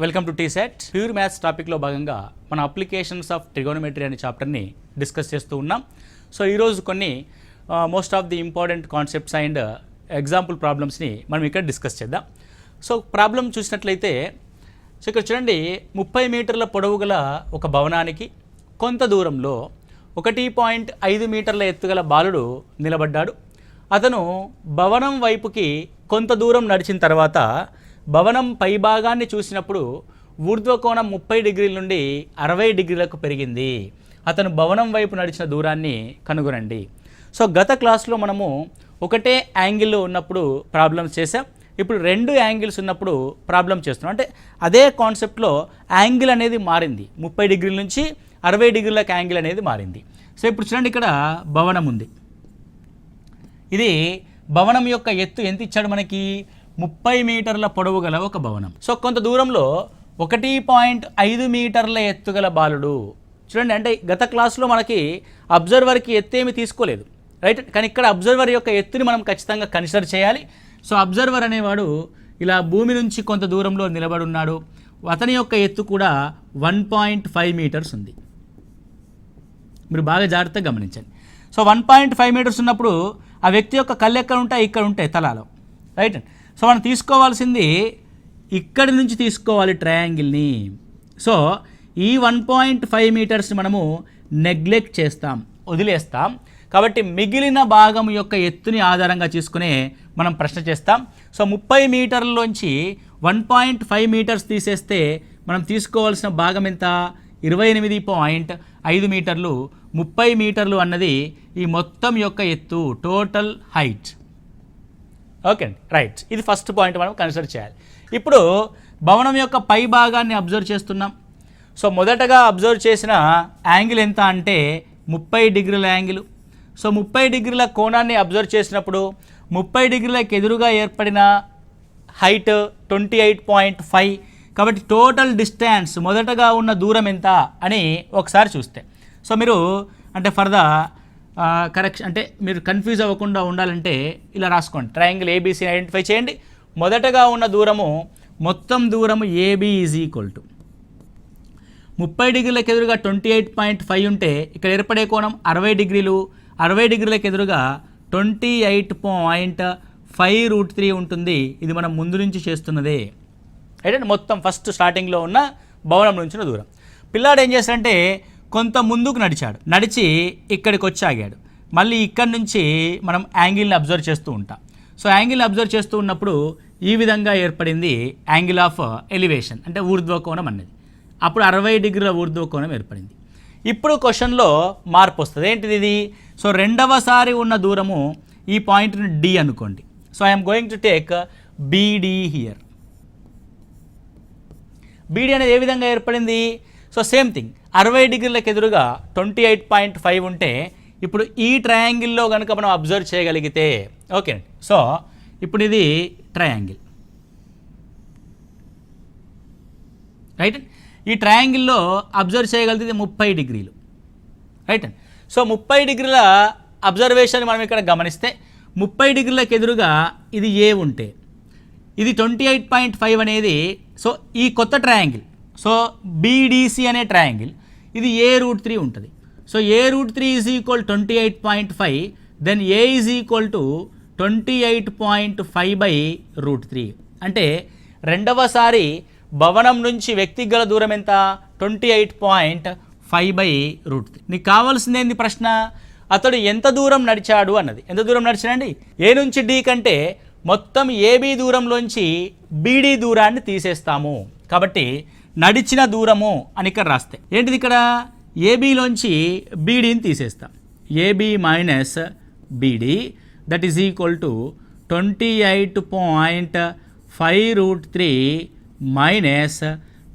Welcome to TSET. Pure maths టాపిక్లో భాగంగా మన అప్లికేషన్స్ ఆఫ్ ట్రిగోనోమెట్రీ అనే చాప్టర్ని డిస్కస్ చేస్తూ ఉన్నాం. సో ఈరోజు కొన్ని most of the important concepts and example ప్రాబ్లమ్స్ని మనం ఇక్కడ డిస్కస్ చేద్దాం. సో ప్రాబ్లం చూసినట్లయితే సో ఇక్కడ చూడండి, 30 మీటర్ల పొడవు గల ఒక భవనానికి కొంత దూరంలో 1.5 మీటర్ల ఎత్తుగల బాలుడు నిలబడ్డాడు. అతను భవనం వైపుకి కొంత దూరం నడిచిన తర్వాత భవనం పైభాగాన్ని చూసినప్పుడు ఊర్ధ్వకోణం 30 డిగ్రీల నుండి 60 డిగ్రీలకు పెరిగింది. అతను భవనం వైపు నడిచిన దూరాన్ని కనుగొనండి. సో గత క్లాస్లో మనము ఒకటే యాంగిల్లో ఉన్నప్పుడు ప్రాబ్లమ్స్ చేసాం. ఇప్పుడు 2 యాంగిల్స్ ఉన్నప్పుడు ప్రాబ్లం చేస్తున్నాం. అంటే అదే కాన్సెప్ట్లో యాంగిల్ అనేది మారింది. 30 డిగ్రీల నుంచి 60 డిగ్రీలకు యాంగిల్ అనేది మారింది. సో ఇప్పుడు చూడండి, ఇక్కడ భవనం ఉంది. ఇది భవనం యొక్క ఎత్తు ఎంత ఇచ్చాడు మనకి? 30 మీటర్ల పొడవు గల ఒక భవనం. సో కొంత దూరంలో 1.5 మీటర్ల ఎత్తుగల బాలుడు. చూడండి, అంటే గత క్లాస్లో మనకి అబ్జర్వర్కి ఎత్తు ఏమి తీసుకోలేదు, రైట్? కానీ ఇక్కడ అబ్జర్వర్ యొక్క ఎత్తుని మనం ఖచ్చితంగా కన్సిడర్ చేయాలి. సో అబ్జర్వర్ అనేవాడు ఇలా భూమి నుంచి కొంత దూరంలో నిలబడి ఉన్నాడు. అతని యొక్క ఎత్తు కూడా 1.5 మీటర్స్ ఉంది. మీరు బాగా జాగ్రత్తగా గమనించండి. సో 1.5 మీటర్స్ ఉన్నప్పుడు ఆ వ్యక్తి యొక్క కళ్ళు ఎక్కడ ఉంటాయి? ఇక్కడ ఉంటాయి, తలాలో, రైట్? సో మనం తీసుకోవాల్సింది ఇక్కడి నుంచి తీసుకోవాలి ట్రయాంగిల్ని. సో ఈ 1.5 మీటర్స్ని మనము నెగ్లెక్ట్ చేస్తాం, వదిలేస్తాం. కాబట్టి మిగిలిన భాగం యొక్క ఎత్తుని ఆధారంగా తీసుకునే మనం ప్రశ్న చేస్తాం. సో 30 మీటర్లలోంచి 1.5 మీటర్స్ తీసేస్తే మనం తీసుకోవాల్సిన భాగం ఎంత? 28.5 మీటర్లు. 30 మీటర్లు అన్నది ఈ మొత్తం యొక్క ఎత్తు, టోటల్ హైట్. ఓకే అండి, రైట్. ఇది ఫస్ట్ పాయింట్ మనం కన్సిడర్ చేయాలి. ఇప్పుడు భవనం యొక్క పై భాగాన్ని అబ్జర్వ్ చేస్తున్నాం. సో మొదటగా అబ్జర్వ్ చేసిన యాంగిల్ ఎంత అంటే 30 డిగ్రీల యాంగిల్. సో 30 డిగ్రీల కోణాన్ని అబ్జర్వ్ చేసినప్పుడు 30 డిగ్రీలకు ఎదురుగా ఏర్పడిన హైట్ 28.5. కాబట్టి టోటల్ డిస్టెన్స్, మొదటగా ఉన్న దూరం ఎంత అని ఒకసారి చూస్తే, సో మీరు అంటే ఫర్ ద కరెక్షన్, అంటే మీరు కన్ఫ్యూజ్ అవ్వకుండా ఉండాలంటే ఇలా రాసుకోండి. ట్రయాంగిల్ ఏబీసీని ఐడెంటిఫై చేయండి. మొదటగా ఉన్న దూరము, మొత్తం దూరము ఏబీ ఈజ్ ఈక్వల్ టు 30 డిగ్రీలకు ఎదురుగా 28.5 ఉంటే ఇక్కడ ఏర్పడే కోణం 60 డిగ్రీలు. 60 డిగ్రీలకు ఎదురుగా 28.5√3 ఉంటుంది. ఇది మనం ముందు నుంచి చేస్తున్నదే, అయితే మొత్తం ఫస్ట్ స్టార్టింగ్లో ఉన్న భవనం నుంచి దూరం. పిల్లాడు ఏం చేశాడంటే కొంత ముందుకు నడిచాడు, నడిచి ఇక్కడికి వచ్చి ఆగాడు. మళ్ళీ ఇక్కడి నుంచి మనం యాంగిల్ని అబ్జర్వ్ చేస్తూ ఉంటాం. సో యాంగిల్ని అబ్జర్వ్ చేస్తూ ఉన్నప్పుడు ఈ విధంగా ఏర్పడింది యాంగిల్ ఆఫ్ ఎలివేషన్, అంటే ఊర్ధ్వకోణం అన్నది. అప్పుడు 60 డిగ్రీల ఊర్ధ్వకోణం ఏర్పడింది. ఇప్పుడు క్వశ్చన్లో మార్పు వస్తుంది. ఏంటిది ఇది? సో రెండవసారి ఉన్న దూరము ఈ పాయింట్ని డి అనుకోండి. So I'm going to take BD here. BD అనేది ఏ విధంగా ఏర్పడింది? సో సేమ్ థింగ్, 60 డిగ్రీలకు ఎదురుగా 28.5 ఉంటే ఇప్పుడు ఈ ట్రయాంగిల్లో కనుక మనం అబ్జర్వ్ చేయగలిగితే, ఓకే అండి. సో ఇప్పుడు ఇది ట్రయాంగిల్, రైట్? ఈ ట్రయాంగిల్లో అబ్జర్వ్ చేయగలిగితే 30 డిగ్రీలు, రైట్ అండి. సో 30 డిగ్రీల అబ్జర్వేషన్ మనం ఇక్కడ గమనిస్తే 30 డిగ్రీలకు ఎదురుగా ఇది ఏ ఉంటే ఇది 28.5 అనేది, సో ఈ కొత్త ట్రయాంగిల్, సో బీడీసీ అనే ట్రయాంగిల్, ఇది A√3 ఉంటుంది. So A√3 is equal 28.5, then A is equal to 28.5/√3. అంటే రెండవసారి భవనం నుంచి వ్యక్తికి గల దూరం ఎంత? 28.5/√3. నీకు కావాల్సింది ఏంది ప్రశ్న? అతడు ఎంత దూరం నడిచాడు అన్నది. ఎంత దూరం నడిచాడండి? ఏ నుంచి డి కంటే మొత్తం ఏబీ దూరంలోంచి బీడీ దూరాన్ని తీసేస్తాము. కాబట్టి నడిచిన దూరము అని ఇక్కడ రాస్తే ఏంటిది? ఇక్కడ ఏబీలోంచి బీడీని తీసేస్తాం. AB minus BD that is equal to 28.5√3 minus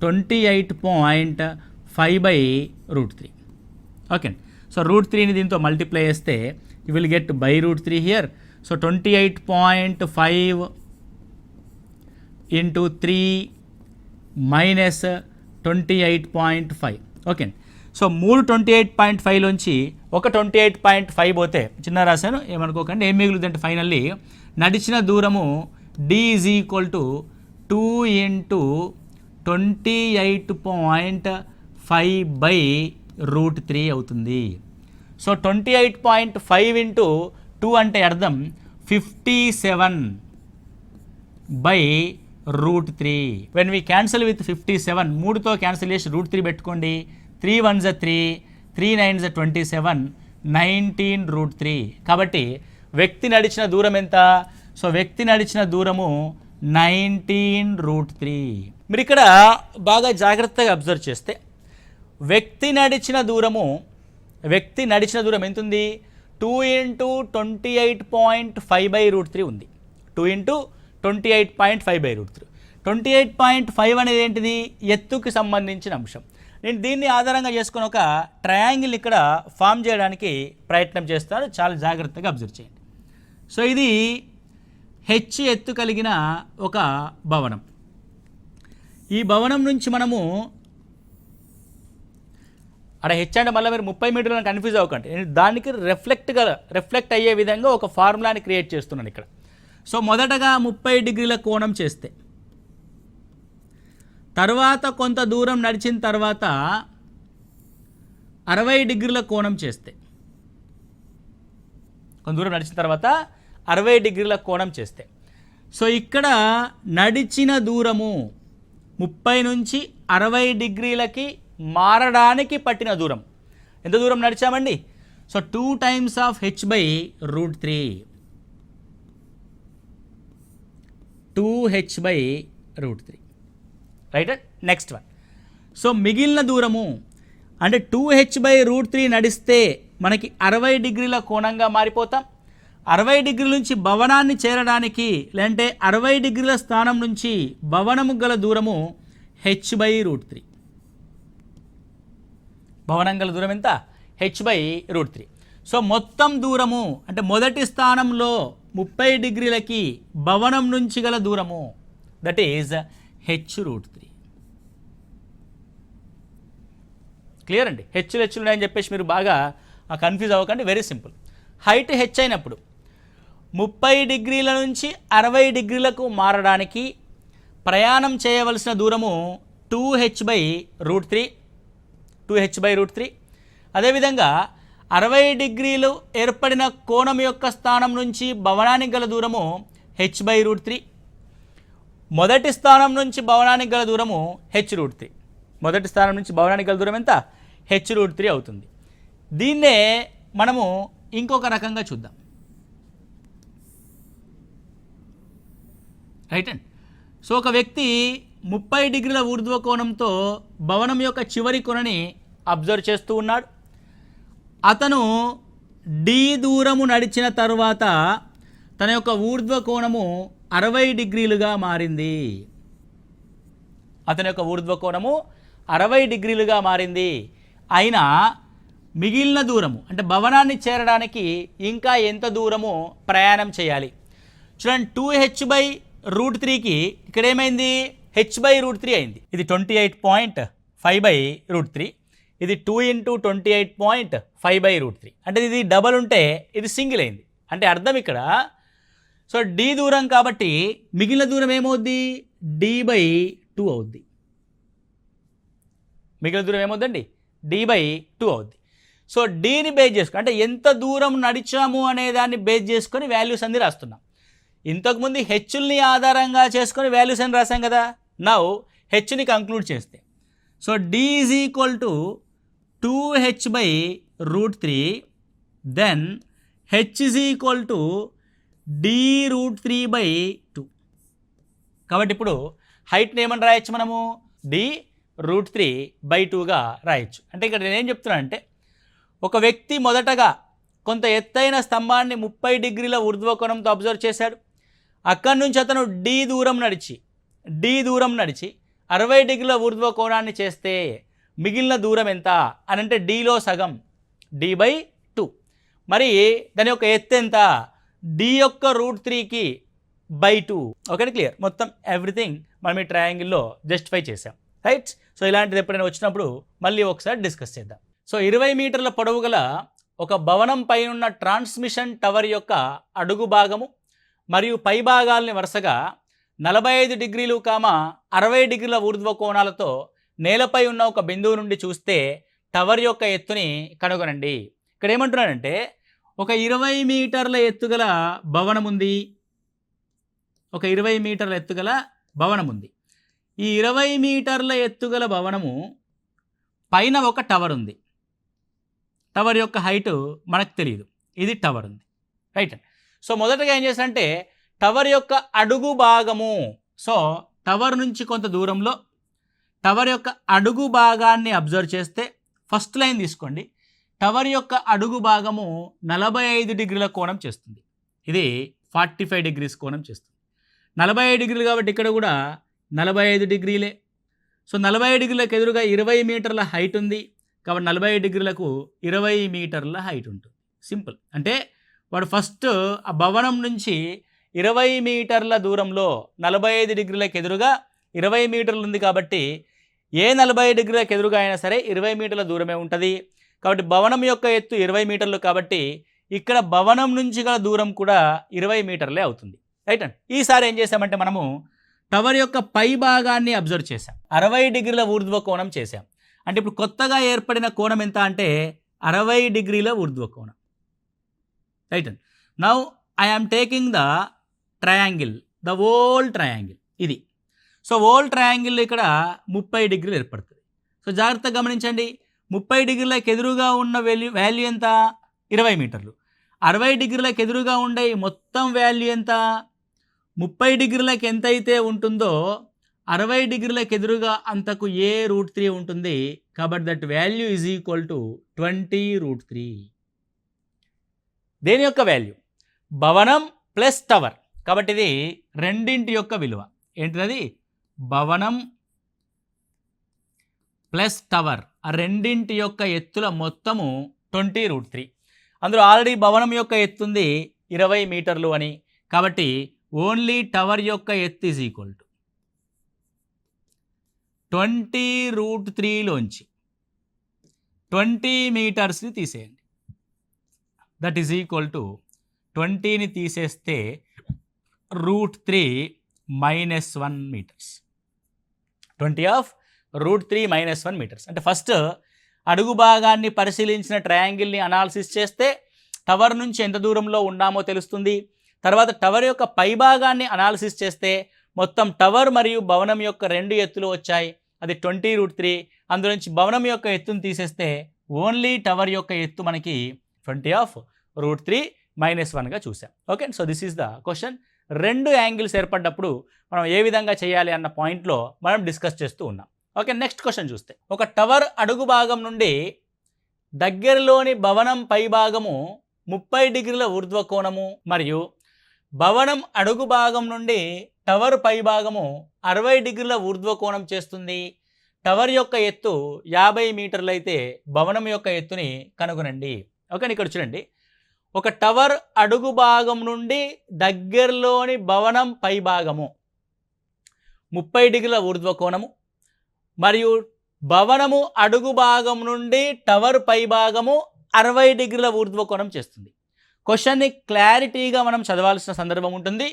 28.5/√3. Okay. So √3ని దీంతో మల్టిప్లై చేస్తే you will get /√3 here. So 28.5 into 3 minus 28.5. Okay. So 3 28.5లోంచి ఒక 28.5 పోతే, చిన్న రాశాను ఏమనుకోకండి, ఏం మిగులుతుందంటే ఫైనల్లీ నడిచిన దూరము D ఈజ్ ఈక్వల్ టు 2 × 28.5/√3 అవుతుంది. సో 28.5 ఇంటూ 2 అంటే అర్థం 57/√3. వెన్ వీ క్యాన్సిల్ విత్ 57, 3తో క్యాన్సిల్ చేసి √3 పెట్టుకోండి. 3 1s 3, 3 9s 27, 19√3. కాబట్టి వ్యక్తి నడిచిన దూరం ఎంత? సో వ్యక్తి నడిచిన దూరము 19√3. మీరు ఇక్కడ బాగా జాగ్రత్తగా అబ్జర్వ్ చేస్తే వ్యక్తి నడిచిన దూరం ఎంత ఉంది? 2 × 28.5/√3 ఉంది. 2 × 28.5/√3. 28.5 అనేది ఏంటిది? ఎత్తుకి సంబంధించిన అంశం. నేను దీన్ని ఆధారంగా చేసుకుని ఒక ట్రయాంగిల్ ఇక్కడ ఫామ్ చేయడానికి ప్రయత్నం చేస్తాను. చాలా జాగ్రత్తగా అబ్జర్వ్ చేయండి. సో ఇది హెచ్ ఎత్తు కలిగిన ఒక భవనం. ఈ భవనం నుంచి మనము అక్కడ హెచ్ అంటే మళ్ళీ మీరు 30 మీటర్లను కన్ఫ్యూజ్ అవ్వకండి. నేను దానికి రిఫ్లెక్ట్ అయ్యే విధంగా ఒక ఫార్ములాని క్రియేట్ చేస్తున్నాను ఇక్కడ. సో మొదటగా 30 డిగ్రీల కోణం చేస్తే, తర్వాత కొంత దూరం నడిచిన తర్వాత 60 డిగ్రీల కోణం చేస్తే, కొంత దూరం నడిచిన తర్వాత 60 డిగ్రీల కోణం చేస్తే, సో ఇక్కడ నడిచిన దూరము 30 నుంచి 60 డిగ్రీలకి మారడానికి పట్టిన దూరం. ఎంత దూరం నడిచామండి? So 2 times of h/√3. 2h/√3. Right. Next one. So మిగిలిన దూరము అంటే 2h/√3 నడిస్తే మనకి 60 డిగ్రీల కోణంగా మారిపోతాం. 60 డిగ్రీల నుంచి భవనాన్ని చేరడానికి, లేదంటే 60 డిగ్రీల స్థానం నుంచి భవనము గల దూరము h/√3. భవనం గల దూరం ఎంత? h/√3. సో మొత్తం దూరము అంటే మొదటి స్థానంలో 30 డిగ్రీలకి భవనం నుంచి గల దూరము, దట్ ఈజ్ h√3. క్లియర్ అండి? హెచ్లు ఉన్నాయని చెప్పేసి మీరు బాగా కన్ఫ్యూజ్ అవ్వకండి. Very simple. హైట్ హెచ్ అయినప్పుడు 30 డిగ్రీల నుంచి 60 డిగ్రీలకు మారడానికి ప్రయాణం చేయవలసిన దూరము 2h/√3. 2h/√3. అదేవిధంగా 60 డిగ్రీలు ఏర్పడిన కోణం యొక్క స్థానం నుంచి భవనానికి గల దూరము h/√3. మొదటి స్థానం నుంచి భవనానికి గల దూరము h√3. మొదటి స్థానం నుంచి భవనానికి గల దూరం ఎంత? h√3 అవుతుంది. దీన్నే మనము ఇంకొక రకంగా చూద్దాం. Right and. సో ఒక వ్యక్తి 30 డిగ్రీల ఊర్ధ్వ కోణంతో భవనం యొక్క చివరి కొనని అబ్జర్వ్ చేస్తూ ఉన్నాడు. అతను డి దూరము నడిచిన తర్వాత తన యొక్క ఊర్ధ్వ కోణము 60 డిగ్రీలుగా మారింది. అతని యొక్క ఊర్ధ్వ కోణము 60 డిగ్రీలుగా మారింది. అయినా మిగిలిన దూరము అంటే భవనాన్ని చేరడానికి ఇంకా ఎంత దూరము ప్రయాణం చేయాలి? చూడండి, 2h/√3కి ఇక్కడ ఏమైంది? h/√3 అయింది. ఇది 28.5/√3. ఇది 2 × 28.5/√3. అంటే ఇది డబల్ ఉంటే ఇది సింగిల్ అయింది. అంటే అర్థం ఇక్కడ, సో డి దూరం కాబట్టి మిగిలిన దూరం ఏమవుద్ది? d/2 అవుద్ది. మిగిలిన దూరం ఏమవుద్దండి? d/2 అవుద్ది. సో డీని బేస్ చేసుకుని, అంటే ఎంత దూరం నడిచాము అనే దాన్ని బేస్ చేసుకొని వాల్యూస్ అన్ని రాస్తున్నాం. ఇంతకుముందు హెచ్ని ఆధారంగా చేసుకొని వాల్యూస్ అని రాసాం కదా. నౌ హెచ్ని కంక్లూడ్ చేస్తే, so d is equal to 2h/√3, then H is equal to d√3/2. కాబట్టి ఇప్పుడు హైట్ని ఏమని రాయొచ్చు మనము? d√3/2గా రాయొచ్చు. అంటే ఇక్కడ నేనేం చెప్తున్నానంటే, ఒక వ్యక్తి మొదటగా కొంత ఎత్తైన స్తంభాన్ని 30 డిగ్రీల ఊర్ధ్వకోణంతో అబ్జర్వ్ చేశాడు. అక్కడి నుంచి అతను డి దూరం నడిచి 60 డిగ్రీల ఊర్ధ్వకోణాన్ని చేస్తే మిగిలిన దూరం ఎంత అని అంటే డీలో సగం, d/2. మరి దాని యొక్క ఎత్తు ఎంత? d యొక్క √3కి /2. Okay, clear? మొత్తం ఎవ్రీథింగ్ మనం ఈ ట్రయాంగిల్లో జస్టిఫై చేసాం. రైట్. సో ఇలాంటిది ఎప్పుడైనా వచ్చినప్పుడు మళ్ళీ ఒకసారి డిస్కస్ చేద్దాం. సో 20 మీటర్ల పొడవు గల ఒక భవనం పైనున్న ట్రాన్స్మిషన్ టవర్ యొక్క అడుగు భాగము మరియు పై భాగాల్ని వరుసగా 45 డిగ్రీలు 60 డిగ్రీల ఊర్ధ్వ కోణాలతో నేలపై ఉన్న ఒక బిందువు నుండి చూస్తే టవర్ యొక్క ఎత్తుని కనుగొనండి. ఇక్కడ ఏమంటున్నాడంటే ఒక 20 మీటర్ల ఎత్తుగల భవనం ఉంది. ఒక 20 మీటర్ల ఎత్తుగల భవనం ఉంది. ఈ 20 మీటర్ల ఎత్తుగల భవనము పైన ఒక టవర్ ఉంది. టవర్ యొక్క హైట్ మనకు తెలియదు. ఇది టవర్ ఉంది, రైట్. సో మొదటగా ఏం చేస్తారంటే టవర్ యొక్క అడుగు భాగము, సో టవర్ నుంచి కొంత దూరంలో టవర్ యొక్క అడుగు భాగాన్ని అబ్జర్వ్ చేస్తే ఫస్ట్ లైన్ తీసుకోండి. టవర్ యొక్క అడుగు భాగము 45 డిగ్రీల కోణం చేస్తుంది. ఇది 45 డిగ్రీస్ కోణం చేస్తుంది. 45 డిగ్రీలు కాబట్టి ఇక్కడ కూడా 45 డిగ్రీలే. సో 45 డిగ్రీలకు ఎదురుగా 20 మీటర్ల హైట్ ఉంది కాబట్టి 45 డిగ్రీలకు 20 మీటర్ల హైట్ ఉంటుంది. సింపుల్. అంటే వాడు ఫస్ట్ ఆ భవనం నుంచి 20 మీటర్ల దూరంలో 45 డిగ్రీలకు ఎదురుగా 20 మీటర్లు ఉంది కాబట్టి ఏ 40 డిగ్రీలకు ఎదురుగా అయినా సరే 20 మీటర్ల దూరమే ఉంటుంది. కాబట్టి భవనం యొక్క ఎత్తు 20 మీటర్లు కాబట్టి ఇక్కడ భవనం నుంచి గల దూరం కూడా 20 మీటర్లే అవుతుంది, రైట్ అండి. ఈసారి ఏం చేసామంటే మనము టవర్ యొక్క పై భాగాన్ని అబ్జర్వ్ చేసాం. 60 డిగ్రీల ఊర్ధ్వ కోణం చేసాం. అంటే ఇప్పుడు కొత్తగా ఏర్పడిన కోణం ఎంత అంటే 60 డిగ్రీల ఊర్ధ్వ కోణం, రైట్ అండి. Now I am taking the triangle, the whole triangle ఇది. సో హోల్ ట్రయాంగిల్ ఇక్కడ 30 డిగ్రీలు ఏర్పడుతుంది. సో జాగ్రత్తగా గమనించండి, 30 డిగ్రీలకు ఎదురుగా ఉన్న వాల్యూ ఎంత? 20 మీటర్లు. 60 డిగ్రీలకు ఎదురుగా ఉండే మొత్తం వాల్యూ ఎంత? 30 డిగ్రీలకు ఎంతైతే ఉంటుందో 60 డిగ్రీలకు ఎదురుగా అంతకు a√3 ఉంటుంది. కాబట్టి that value is equal to 20√3. దేని యొక్క వాల్యూ? భవనం ప్లస్ టవర్. కాబట్టి ఇది రెండింటి యొక్క విలువ. ఏంటిది? భవనం ప్లస్ టవర్, ఆ రెండింటి యొక్క ఎత్తుల మొత్తము 20√3. అందులో ఆల్రెడీ భవనం యొక్క ఎత్తుంది 20 మీటర్లు అని, కాబట్టి ఓన్లీ టవర్ యొక్క ఎత్తు ఈజ్ ఈక్వల్ టు 20√3లోంచి 20 మీటర్స్ని తీసేయండి. దట్ ఈజ్ ఈక్వల్ టు 20ని తీసేస్తే √3 - 1 మీటర్స్. 20 of √3 - 1 meters. అంటే ఫస్ట్ అడుగు భాగాన్ని పరిశీలించిన ట్రయాంగిల్ని అనాలిసిస్ చేస్తే టవర్ నుంచి ఎంత దూరంలో ఉన్నామో తెలుస్తుంది. తర్వాత టవర్ యొక్క పై భాగాన్ని అనాలిసిస్ చేస్తే మొత్తం టవర్ మరియు భవనం యొక్క రెండు ఎత్తులు వచ్చాయి. అది 20√3. అందులోంచి భవనం యొక్క ఎత్తును తీసేస్తే ఓన్లీ టవర్ యొక్క ఎత్తు మనకి 20 ఆఫ్ √3 - 1గా చూసాం. Okay, so this is the question. రెండు యాంగిల్స్ ఏర్పడ్డప్పుడు మనం ఏ విధంగా చేయాలి అన్న పాయింట్లో మనం డిస్కస్ చేస్తూ ఉన్నాం. ఓకే, నెక్స్ట్ క్వశ్చన్ చూస్తే ఒక టవర్ అడుగు భాగం నుండి దగ్గరలోని భవనం పై భాగము 30 డిగ్రీల ఊర్ధ్వ కోణము మరియు భవనం అడుగు భాగం నుండి టవర్ పై భాగము 60 డిగ్రీల ఊర్ధ్వ కోణం చేస్తుంది. టవర్ యొక్క ఎత్తు 50 మీటర్లు అయితే భవనం యొక్క ఎత్తుని కనుగొనండి. ఓకే, ఇక్కడ చూడండి, ఒక టవర్ అడుగు భాగం నుండి దగ్గరలోని భవనం పై భాగము 30 డిగ్రీల ఊర్ధ్వ కోణము మరియు భవనము అడుగు భాగం నుండి టవర్ పై భాగము 60 డిగ్రీల ఊర్ధ్వ కోణం చేస్తుంది. క్వశ్చన్ని క్లారిటీగా మనం చదవాల్సిన సందర్భం ఉంటుంది.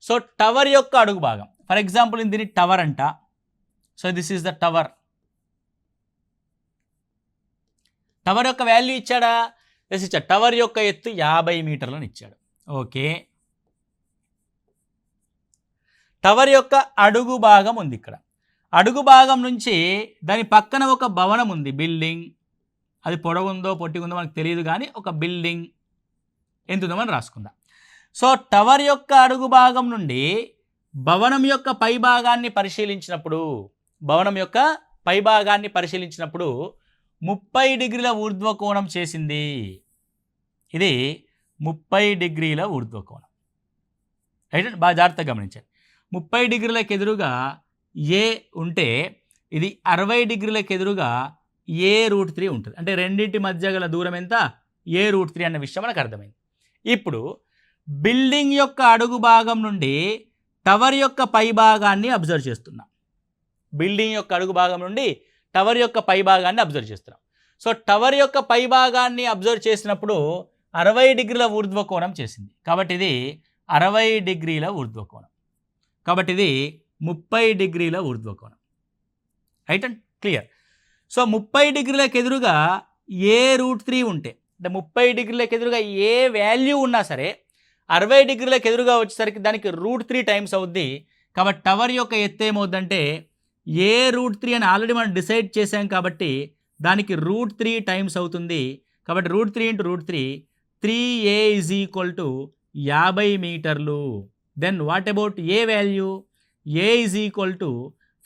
సో టవర్ యొక్క అడుగు భాగం, ఫర్ ఎగ్జాంపుల్ దీన్ని టవర్ అంట. So this is the tower. Tower యొక్క వాల్యూ ఇచ్చాడా? ఎస్ ఇచ్చాడు. టవర్ యొక్క ఎత్తు 50 మీటర్లను ఇచ్చాడు. ఓకే, టవర్ యొక్క అడుగు భాగం ఉంది. ఇక్కడ అడుగు భాగం నుంచి దాని పక్కన ఒక భవనం ఉంది, బిల్డింగ్. అది పొడవుందో పొట్టిగుందో మనకు తెలియదు, కానీ ఒక బిల్డింగ్ ఎంతుందో మనం రాసుకుందాం. సో టవర్ యొక్క అడుగు భాగం నుండి భవనం యొక్క పై భాగాన్ని పరిశీలించినప్పుడు 30 డిగ్రీల ఊర్ధ్వ కోణం చేసింది. ఇది 30 డిగ్రీల ఊర్ధ్వ కోణం, రైట్. బాగా జాగ్రత్తగా గమనించండి. 30 డిగ్రీలకు ఎదురుగా ఏ ఉంటే ఇది 60 డిగ్రీలకు ఎదురుగా a√3 ఉంటుంది. అంటే రెండింటి మధ్య గల దూరం ఎంత? a√3 అన్న విషయం మనకు అర్థమైంది. ఇప్పుడు బిల్డింగ్ యొక్క అడుగు భాగం నుండి టవర్ యొక్క పై భాగాన్ని అబ్జర్వ్ చేస్తున్నాం. బిల్డింగ్ యొక్క అడుగు భాగం నుండి టవర్ యొక్క పై భాగాన్ని అబ్జర్వ్ చేస్తున్నాం. సో టవర్ యొక్క పై భాగాన్ని అబ్జర్వ్ చేసినప్పుడు 60 డిగ్రీల ఊర్ధ్వ కోణం చేసింది. కాబట్టి ఇది 60 డిగ్రీల ఊర్ధ్వ కోణం. కాబట్టి ఇది 30 డిగ్రీల ఊర్ధ్వకోణం. Right and clear. సో 30 డిగ్రీలకు ఎదురుగా ఏ √3 ఉంటే, అంటే 30 డిగ్రీలకు ఎదురుగా ఏ వాల్యూ ఉన్నా సరే 60 డిగ్రీలకు ఎదురుగా వచ్చేసరికి దానికి √3 టైమ్స్ అవుద్ది. కాబట్టి టవర్ యొక్క ఎత్తు ఏమవుద్దంటే ఏ √3 అని ఆల్రెడీ మనం డిసైడ్ చేసాం కాబట్టి దానికి √3 టైమ్స్ అవుతుంది. కాబట్టి √3 × √3 3a ఈజ్ ఈక్వల్ టు 50 మీటర్లు. Then what about A value? A is equal to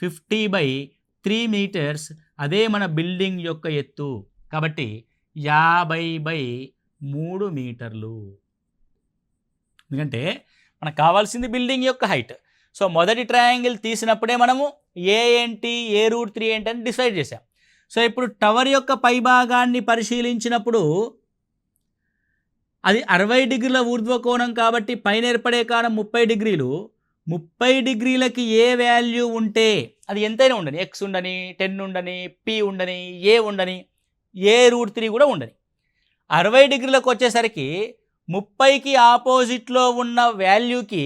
50/3 meters. అదే మన బిల్డింగ్ యొక్క ఎత్తు. కాబట్టి 50/3 మీటర్లు. ఎందుకంటే మనకు కావాల్సింది బిల్డింగ్ యొక్క హైట్. సో మొదటి ట్రయాంగిల్ తీసినప్పుడే మనము ఏ ఏంటి, ఏ √3 ఏంటి అని డిసైడ్ చేసాం. సో ఇప్పుడు టవర్ యొక్క పైభాగాన్ని పరిశీలించినప్పుడు అది 60 డిగ్రీల ఊర్ధ్వకోణం కాబట్టి పైన ఏర్పడే కోణం 30 డిగ్రీలు. 30 డిగ్రీలకి ఏ వాల్యూ ఉంటే అది ఎంతైనా ఉండని, ఎక్స్ ఉండని, 10 ఉండని, పి ఉండని, ఏ ఉండని, ఏ √3 కూడా ఉండని. 60 డిగ్రీలకు వచ్చేసరికి 30కి ఆపోజిట్లో ఉన్న వాల్యూకి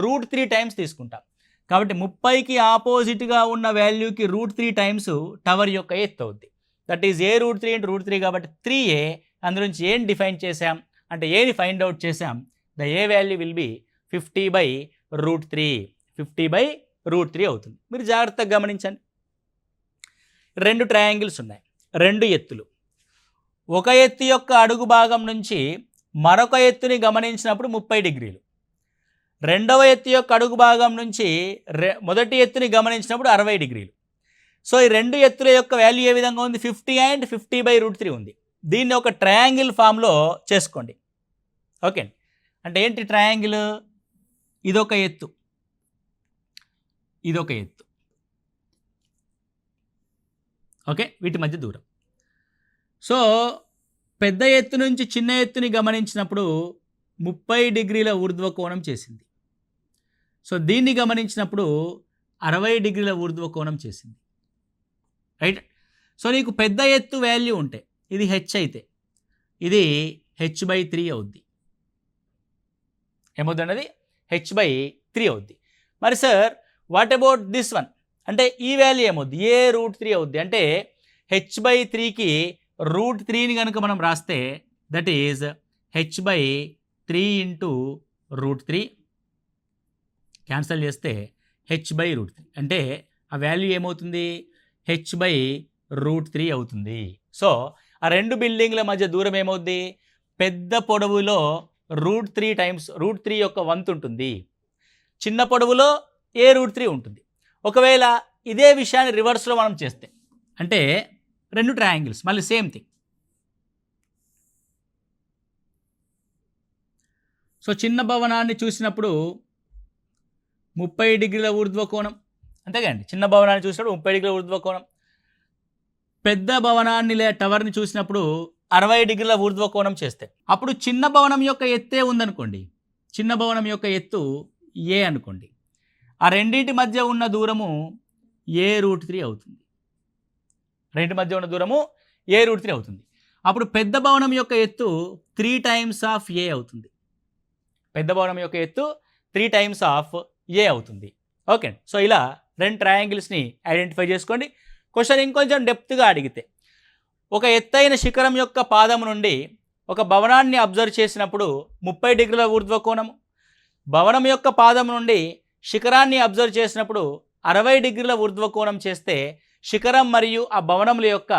√3 టైమ్స్ తీసుకుంటాం. కాబట్టి 30కి ఆపోజిట్గా ఉన్న వాల్యూకి √3 టైమ్స్ టవర్ యొక్క ఎత్తు అవుద్ది. దట్ ఈజ్ ఏ √3 × √3 కాబట్టి 3a. అందులోంచి ఏం డిఫైన్ చేసాం అంటే ఏని ఫైండ్ అవుట్ చేసాం. The A value will be 50/√3. 50/√3 అవుతుంది. మీరు జాగ్రత్తగా గమనించండి. 2 ట్రయాంగిల్స్ ఉన్నాయి, 2 ఎత్తులు. ఒక ఎత్తు యొక్క అడుగు భాగం నుంచి మరొక ఎత్తుని గమనించినప్పుడు 30 డిగ్రీలు. రెండవ ఎత్తు యొక్క అడుగు భాగం నుంచి మొదటి ఎత్తుని గమనించినప్పుడు 60 డిగ్రీలు. సో ఈ 2 ఎత్తుల యొక్క వాల్యూ ఏ విధంగా ఉంది? 50 అండ్ 50/√3 ఉంది. దీన్ని ఒక ట్రయాంగిల్ ఫామ్లో చేసుకోండి. ఓకే, అంటే ఏంటి ట్రయాంగిల్? ఇదొక ఎత్తు, ఇదొక ఎత్తు. ఓకే, వీటి మధ్య దూరం. సో పెద్ద ఎత్తు నుంచి చిన్న ఎత్తుని గమనించినప్పుడు 30 డిగ్రీల ఊర్ధ్వకోణం చేసింది. సో దీన్ని గమనించినప్పుడు 60 డిగ్రీల ఊర్ధ్వకోణం చేసింది. రైట్. సో నీకు పెద్ద ఎత్తు వాల్యూ ఉంటే ఇది హెచ్ అయితే ఇది h/3 అవుద్ది. ఏమవుతుంది? అది h/3 అవుద్ది. మరి sir what about this one? అంటే ఈ వాల్యూ ఏమవుద్ది? ఏ √3 అవుద్ది. అంటే h/3కి √3ని కనుక మనం రాస్తే దట్ ఈజ్ h/3 × √3. క్యాన్సల్ చేస్తే h/√3 అంటే ఆ వాల్యూ ఏమవుతుంది? h/√3 అవుతుంది. సో ఆ 2 బిల్డింగ్ల మధ్య దూరం ఏమవుద్ది? పెద్ద పొడవులో √3 టైమ్స్ √3 యొక్క వంతు ఉంటుంది, చిన్న పొడవులో ఏ √3 ఉంటుంది. ఒకవేళ ఇదే విషయాన్ని రివర్స్లో మనం చేస్తే అంటే 2 ట్రయాంగిల్స్ మళ్ళీ సేమ్ థింగ్. సో చిన్న భవనాన్ని చూసినప్పుడు 30 డిగ్రీల ఊర్ధ్వకోణం, అంతేగాండి. చిన్న భవనాన్ని చూసినప్పుడు 30 డిగ్రీల ఊర్ధ్వకోణం. పెద్ద భవనాన్ని టవర్ని చూసినప్పుడు 60 డిగ్రీల ఊర్ధ్వకోణం చేస్తే అప్పుడు చిన్న భవనం యొక్క ఎత్తే ఉందనుకోండి, చిన్న భవనం యొక్క ఎత్తు ఏ అనుకోండి. ఆ రెండింటి మధ్య ఉన్న దూరము ఏ √3 అవుతుంది. రెండింటి మధ్య ఉన్న దూరము ఏ √3 అవుతుంది. అప్పుడు పెద్ద భవనం యొక్క ఎత్తు 3 టైమ్స్ ఆఫ్ ఏ అవుతుంది. పెద్ద భవనం యొక్క ఎత్తు 3 టైమ్స్ ఆఫ్ ఏ అవుతుంది. ఓకే, సో ఇలా 2 ట్రయాంగిల్స్ని ఐడెంటిఫై చేసుకోండి. క్వశ్చన్ ఇంకొంచెం డెప్త్గా అడిగితే ఒక ఎత్తైన శిఖరం యొక్క పాదం నుండి ఒక భవనాన్ని అబ్జర్వ్ చేసినప్పుడు 30 డిగ్రీల ఊర్ధ్వకోణము, భవనం యొక్క పాదం నుండి శిఖరాన్ని అబ్జర్వ్ చేసినప్పుడు 60 డిగ్రీల ఊర్ధ్వకోణం చేస్తే శిఖరం మరియు ఆ భవనముల యొక్క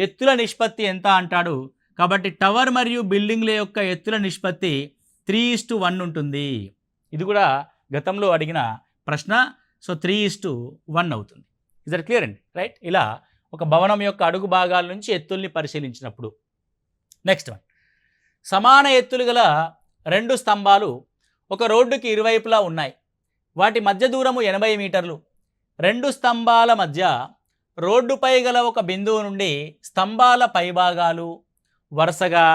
ఎత్తుల నిష్పత్తి ఎంత అంటాడు. కాబట్టి టవర్ మరియు బిల్డింగ్ల యొక్క ఎత్తుల నిష్పత్తి 3:1 ఉంటుంది. ఇది కూడా గతంలో అడిగిన ప్రశ్న. సో 3:1 అవుతుంది. ఇస్ దట్ క్లియర్ అండి? రైట్. ఇలా ఒక భవనం యొక్క అడుగు భాగాల నుంచి ఎత్తుల్ని పరిశీలించినప్పుడు. నెక్స్ట్ వన్, సమాన ఎత్తులు గల 2 స్తంభాలు ఒక రోడ్డుకి ఇరువైపులా ఉన్నాయి. వాటి మధ్య దూరము 80 మీటర్లు. 2 స్తంభాల మధ్య రోడ్డుపై గల ఒక బిందువు నుండి స్తంభాల పైభాగాలు వరుసగా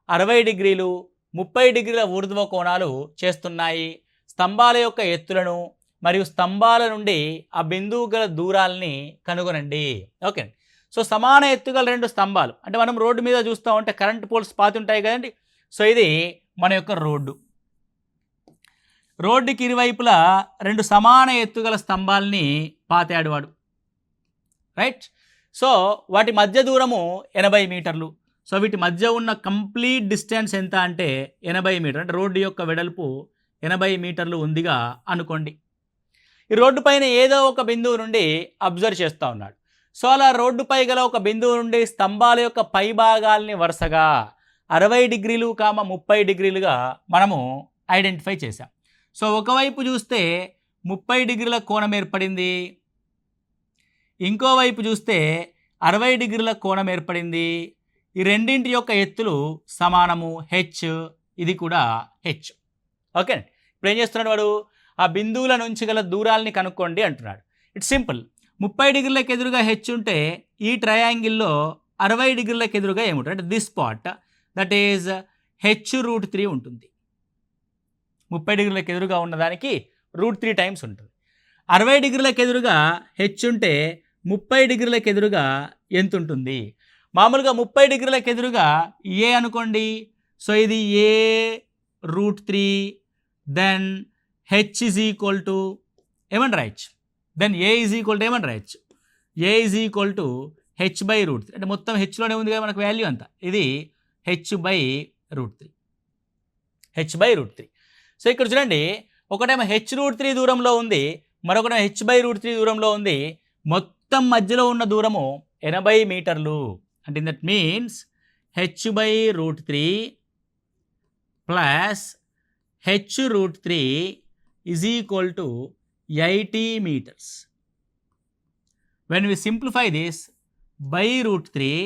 60 డిగ్రీలు 30 డిగ్రీల ఊర్ధ్వ కోణాలు చేస్తున్నాయి. స్తంభాల యొక్క ఎత్తులను మరియు స్తంభాల నుండి ఆ బిందువు గల దూరాలని కనుగొనండి. ఓకే, సో సమాన ఎత్తుగల 2 స్తంభాలు అంటే మనం రోడ్డు మీద చూస్తూ ఉంటే కరెంట్ పోల్స్ పాతి ఉంటాయి కదండి. సో ఇది మన యొక్క రోడ్డు. రోడ్డుకి ఇరువైపులా 2 సమాన ఎత్తుగల స్తంభాలని పాతాడు వాడు, రైట్. సో వాటి మధ్య దూరము 80 మీటర్లు. సో వీటి మధ్య ఉన్న కంప్లీట్ డిస్టెన్స్ ఎంత అంటే 80 మీటర్లు. అంటే రోడ్డు యొక్క వెడల్పు 80 మీటర్లు ఉందిగా అనుకోండి. ఈ రోడ్డు పైన ఏదో ఒక బిందువు నుండి అబ్జర్వ్ చేస్తూ ఉన్నాడు. సో అలా రోడ్డుపై గల ఒక బిందువు నుండి స్తంభాల యొక్క పై భాగాల్ని వరుసగా 60 డిగ్రీలు 30 డిగ్రీలుగా మనము ఐడెంటిఫై చేసాం. సో ఒకవైపు చూస్తే 30 డిగ్రీల కోణం ఏర్పడింది, ఇంకోవైపు చూస్తే 60 డిగ్రీల కోణం ఏర్పడింది. ఈ రెండింటి యొక్క ఎత్తులు సమానము, హెచ్, ఇది కూడా హెచ్. ఓకే, ఇప్పుడు ఏం చేస్తున్నాడు వాడు, ఆ బిందువుల నుంచి గల దూరాల్ని కనుక్కోండి అంటున్నాడు. It's simple. 30 డిగ్రీలకు ఎదురుగా హెచ్ ఉంటే ఈ ట్రయాంగిల్లో 60 డిగ్రీలకు ఎదురుగా ఏముంటుంది అంటే this spot, that is h√3 ఉంటుంది. 30 డిగ్రీలకు ఎదురుగా ఉన్నదానికి √3 టైమ్స్ ఉంటుంది. 60 డిగ్రీలకు ఎదురుగా హెచ్ ఉంటే 30 డిగ్రీలకు ఎదురుగా ఎంత ఉంటుంది? మామూలుగా 30 డిగ్రీలకు ఎదురుగా ఏ అనుకోండి. సో ఇది a√3, then H is equal to ఏమని రాయచ్చు, then A is equal to ఏమని రాయచ్చు, ఏ ఈజ్ ఈక్వల్ టు h/√3. అంటే మొత్తం హెచ్లోనే ఉంది కదా మనకు వాల్యూ అంతా, ఇది h/√3, h/√3. సో ఇక్కడ చూడండి, ఒకటేమో h√3 దూరంలో ఉంది, మరొకటేమో h/√3 దూరంలో ఉంది. మొత్తం మధ్యలో ఉన్న దూరము 80 మీటర్లు. అంటే that means h/√3 plus h√3 is equal to 80 meters. When we simplify this by √3,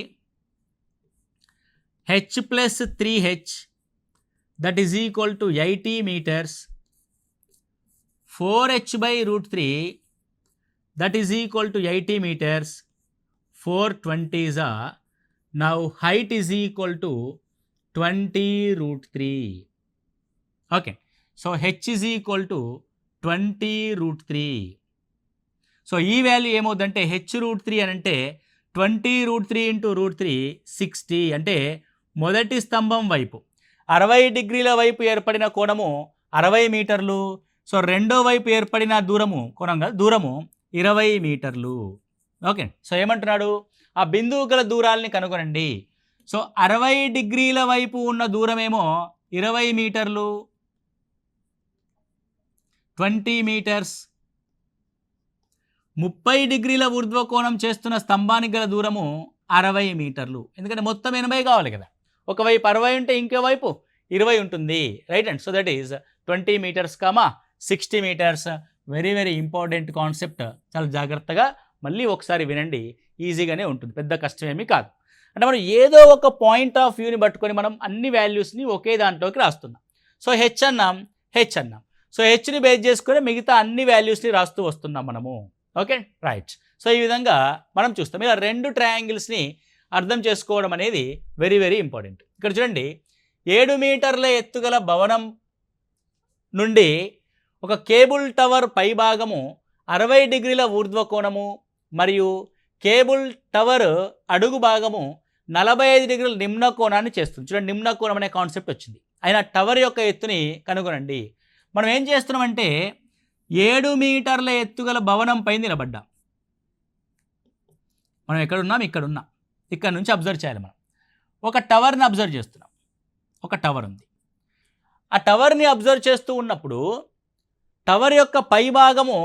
h plus 3h, that is equal to 80 meters. 4h/√3, that is equal to 80 meters. 420s are, now height is equal to 20√3. Okay, so h is equal to 20√3. So ఈ value ఏమవుతుందంటే h√3 అని అంటే 20√3 into √3 60. అంటే మొదటి స్తంభం వైపు 60 డిగ్రీల వైపు ఏర్పడిన కోణము 60 మీటర్లు. సో రెండో వైపు ఏర్పడిన దూరము, కోణం కాదు దూరము 20 మీటర్లు. ఓకే, సో ఏమంటున్నాడు, ఆ బిందువు గల దూరాలని కనుగొనండి. సో 60 డిగ్రీల వైపు ఉన్న దూరమేమో 20 మీటర్లు, 20 మీటర్స్. 30 డిగ్రీల ఊర్ధ్వకోణం చేస్తున్న స్తంభానికి గల దూరము 60 మీటర్లు. ఎందుకంటే మొత్తం 80 కావాలి కదా, ఒకవైపు 60 ఉంటే ఇంకో వైపు 20 ఉంటుంది, right. And so that is 20 meters 60 meters. Very very important concept. చాలా జాగ్రత్తగా మళ్ళీ ఒకసారి వినండి, ఈజీగానే ఉంటుంది, పెద్ద కష్టమేమీ కాదు. అంటే మనం ఏదో ఒక పాయింట్ ఆఫ్ వ్యూని పట్టుకొని మనం అన్ని వాల్యూస్ని ఒకే దాంట్లోకి రాస్తున్నాం. సో హెచ్ అన్నాం, సో హెచ్ని బేస్ చేసుకొని మిగతా అన్ని వాల్యూస్ని రాస్తూ వస్తున్నాం మనము. Okay, right. సో ఈ విధంగా మనం చూస్తాం. ఇలా 2 ట్రయాంగిల్స్ని అర్థం చేసుకోవడం అనేది వెరీ వెరీ ఇంపార్టెంట్. ఇక్కడ చూడండి, 7 మీటర్ల ఎత్తుగల భవనం నుండి ఒక కేబుల్ టవర్ పై భాగము 60 డిగ్రీల ఊర్ధ్వకోణము మరియు కేబుల్ టవర్ అడుగు భాగము 45 డిగ్రీల నిమ్న కోణాన్ని చేస్తుంది. చూడండి, నిమ్న కోణం అనే కాన్సెప్ట్ వచ్చింది. అయినా టవర్ యొక్క ఎత్తుని కనుగొనండి. మనం ఏం చేస్తున్నామంటే 7 మీటర్ల ఎత్తుగల భవనం పై నిలబడ్డాం. మనం ఎక్కడున్నాం, ఇక్కడున్నాం. ఇక్కడ నుంచి అబ్జర్వ్ చేయాలి. మనం ఒక టవర్ని అబ్జర్వ్ చేస్తున్నాం. ఒక టవర్ ఉంది. ఆ టవర్ని అబ్జర్వ్ చేస్తూ ఉన్నప్పుడు టవర్ యొక్క పై భాగము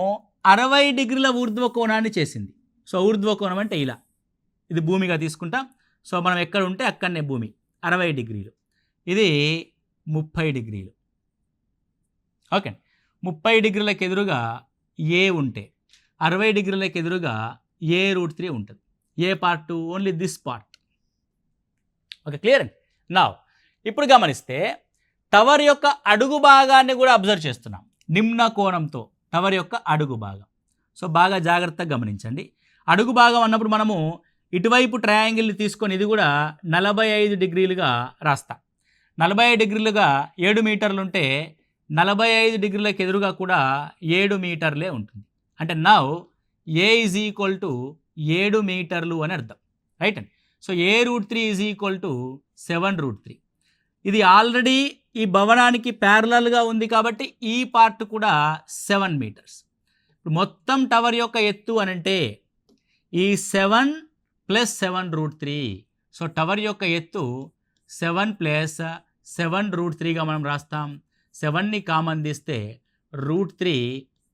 60 డిగ్రీల ఊర్ధ్వకోణాన్ని చేసింది. సో ఊర్ధ్వకోణం అంటే ఇలా, ఇది భూమిగా తీసుకుంటాం. సో మనం ఎక్కడ ఉంటే అక్కడనే భూమి 60 డిగ్రీలు, ఇది 30 డిగ్రీలు. ఓకే, 30 డిగ్రీలకు ఎదురుగా ఏ ఉంటే 60 డిగ్రీలకు ఎదురుగా a√3 ఉంటుంది. ఏ part, only this part. Okay, clear అండి. నా ఇప్పుడు గమనిస్తే టవర్ యొక్క అడుగు భాగాన్ని కూడా అబ్జర్వ్ చేస్తున్నాం నిమ్న కోణంతో. టవర్ యొక్క అడుగు భాగం. సో బాగా జాగ్రత్తగా గమనించండి. అడుగు భాగం అన్నప్పుడు మనము ఇటువైపు ట్రయాంగిల్ని తీసుకొని ఇది కూడా 45 డిగ్రీలుగా రాస్తాం. 45 డిగ్రీలుగా 7 మీటర్లు ఉంటే 45 డిగ్రీలకు ఎదురుగా కూడా 7 మీటర్లే ఉంటుంది. అంటే now A is equal to 7 మీటర్లు అని అర్థం, రైట్ అండి. So a√3 is equal to 7√3. ఇది ఆల్రెడీ ఈ భవనానికి ప్యారలల్గా ఉంది కాబట్టి ఈ పార్ట్ కూడా 7 మీటర్స్. ఇప్పుడు మొత్తం టవర్ యొక్క ఎత్తు అనంటే ఈ 7 + 7√3. సో టవర్ యొక్క ఎత్తు 7 + 7√3గా మనం రాస్తాం. 7ని కామన్ తీస్తే √3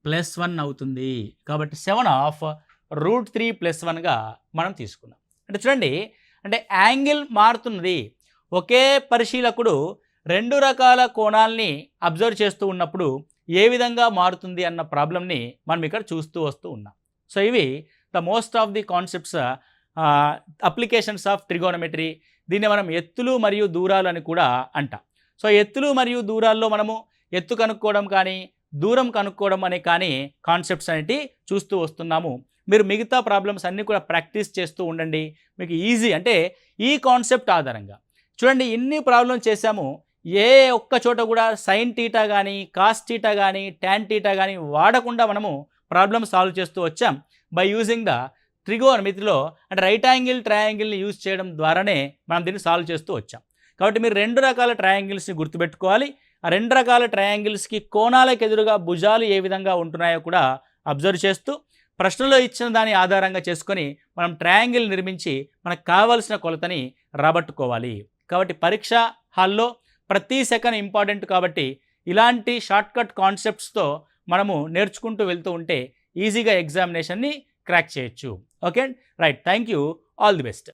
+ 1 అవుతుంది. కాబట్టి 7/√3 + 1గా మనం తీసుకున్నాం. అంటే చూడండి, అంటే యాంగిల్ మారుతున్నది. ఒకే పరిశీలకుడు 2 రకాల కోణాలని అబ్జర్వ్ చేస్తూ ఉన్నప్పుడు ఏ విధంగా మారుతుంది అన్న ప్రాబ్లమ్ని మనం ఇక్కడ చూస్తూ వస్తూ ఉన్నాం. సో ఇవి the most of the concepts applications of trigonometry. దీన్ని మనం ఎత్తులు మరియు దూరాలు అని కూడా అంటాం. సో ఎత్తులు మరియు దూరాల్లో మనము ఎత్తు కనుక్కోవడం కానీ దూరం కనుక్కోవడం అనే కానీ కాన్సెప్ట్స్ అనేవి చూస్తూ వస్తున్నాము. మీరు మిగతా ప్రాబ్లమ్స్ అన్నీ కూడా ప్రాక్టీస్ చేస్తూ ఉండండి. మీకు ఈజీ అంటే ఈ కాన్సెప్ట్ ఆధారంగా చూడండి, ఇన్ని ప్రాబ్లమ్స్ చేశాము. ఏ ఒక్క చోట కూడా సైన్ టీటా కానీ కాస్ టీటా కానీ ట్యాన్ టీటా కానీ వాడకుండా మనము ప్రాబ్లమ్ సాల్వ్ చేస్తూ వచ్చాం బై యూజింగ్ ద ట్రిగోనమెట్రీలో. అంటే రైట్ యాంగిల్ ట్రయాంగిల్ని యూజ్ చేయడం ద్వారానే మనం దీన్ని సాల్వ్ చేస్తూ వచ్చాం. కాబట్టి మీరు 2 రకాల ట్రయాంగిల్స్ని గుర్తుపెట్టుకోవాలి. ఆ 2 రకాల ట్రయాంగిల్స్కి కోణాలకు ఎదురుగా భుజాలు ఏ విధంగా ఉంటున్నాయో కూడా అబ్జర్వ్ చేస్తూ ప్రశ్నలో ఇచ్చిన దాని ఆధారంగా చేసుకొని మనం ట్రయాంగిల్ నిర్మించి మనకు కావాల్సిన కొలతని రాబట్టుకోవాలి. కాబట్టి పరీక్ష హాల్లో ప్రతి సెకండ్ ఇంపార్టెంట్. కాబట్టి ఇలాంటి షార్ట్కట్ కాన్సెప్ట్స్తో మనము నేర్చుకుంటూ వెళ్తూ ఉంటే ఈజీగా ఎగ్జామినేషన్ని క్రాక్ చేయొచ్చు. Okay right, thank you, all the best.